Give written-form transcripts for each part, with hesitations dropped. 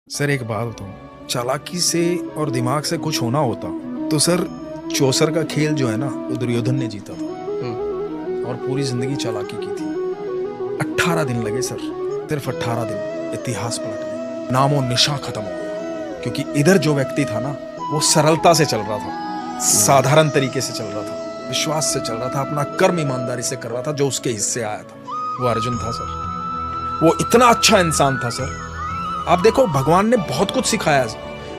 Sir एक बात बताऊं, चालाकी से और दिमाग से कुछ होना होता तो सर चौसर का खेल जो है ना वो दुर्योधन ने जीता था और पूरी जिंदगी चालाकी की थी। 18 दिन लगे सर, सिर्फ 18 दिन इतिहास पलटने, नामो निशा खत्म हो गया। क्योंकि इधर जो व्यक्ति था ना वो सरलता से चल रहा था, साधारण तरीके से चल रहा था, विश्वास से चल रहा था, अपना कर्म ईमानदारी से कर रहा था, जो उसके हिस्से आया था वो अर्जुन था सर। वो इतना अच्छा इंसान था सर। आप देखो भगवान ने बहुत कुछ सिखाया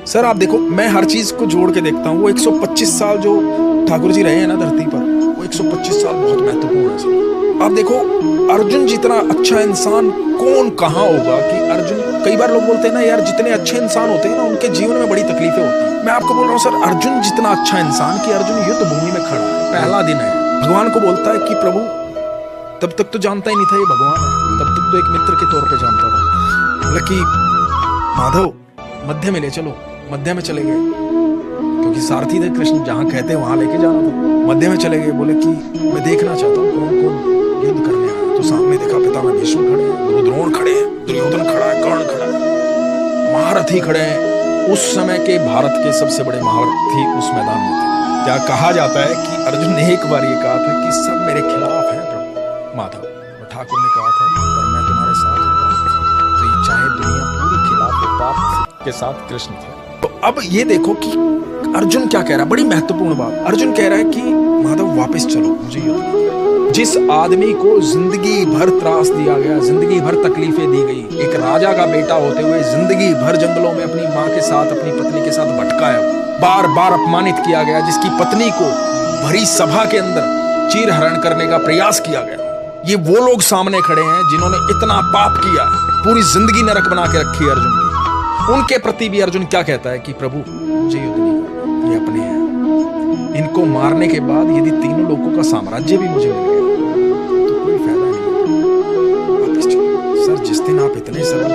सर। आप देखो मैं हर चीज को जोड़ के देखता हूँ। वो 125 साल जो ठाकुर जी रहे हैं ना धरती पर, वो 125 साल बहुत महत्वपूर्ण है सर। आप देखो अर्जुन जितना अच्छा इंसान कौन कहाँ होगा कि अर्जुन, कई बार लोग बोलते हैं ना यार जितने अच्छे इंसान होते हैं ना उनके जीवन में बड़ी तकलीफें होती हैं। मैं आपको बोल रहा हूँ सर, अर्जुन जितना अच्छा इंसान कि अर्जुन युद्ध भूमि में खड़ा है, पहला दिन है, भगवान को बोलता है कि प्रभु, तब तक तो जानता ही नहीं था ये भगवान है, तब तक तो एक मित्र के तौर पे जानता था। बोला कि माधव मध्य में ले चलो, मध्य में चले गए क्योंकि सारथी थे कृष्ण, जहां कहते हैं वहां लेके जाना था। मध्य में चले गए, बोले कि मैं देखना चाहता हूँ कौन कौन युद्ध करने आया। तो सामने देखा पितामह भीष्म खड़े हैं, द्रोण खड़े हैं, दुर्योधन खड़ा है, कर्ण खड़ा है, महारथी खड़े हैं। उस समय के भारत के सबसे बड़े महारथी उस मैदान में थे। क्या कहा जाता है कि अर्जुन ने एक बार ये कहा था कि सब मेरे खिलाफ है प्रभु माधव, और ठाकुर ने कहा था पर मैं तुम्हारे साथ हूँ। तो ये चाहे दुनिया पूरी खिलाफ हो, पाप के साथ कृष्ण थे। तो अब ये देखो कि अर्जुन क्या कह रहा है, बड़ी महत्वपूर्ण बात। अर्जुन कह रहा है कि माधव वापस चलो, मुझे युद्ध नहीं करना। जिस आदमी को जिंदगी भर त्रास दिया गया, जिंदगी भर तकलीफें दी गई, एक राजा का बेटा होते हुए जिंदगी भर जंगलों में अपनी माँ के साथ, अपनी पत्नी के साथ भटकाया, बार बार अपमानित किया गया, जिसकी पत्नी को भरी सभा के अंदर चीरहरण करने का प्रयास किया गया, ये वो लोग सामने खड़े हैं जिन्होंने इतना पाप किया, पूरी जिंदगी नरक बना के रखी है अर्जुन की। उनके प्रति भी अर्जुन क्या कहता है कि प्रभु मुझे युद्ध नहीं करना, ये अपने हैं, इनको मारने के बाद यदि तीनों लोगों का साम्राज्य भी मुझे मिल गया तो कोई फायदा नहीं। वापस चलो सर, जिस दिन आप इतने सरल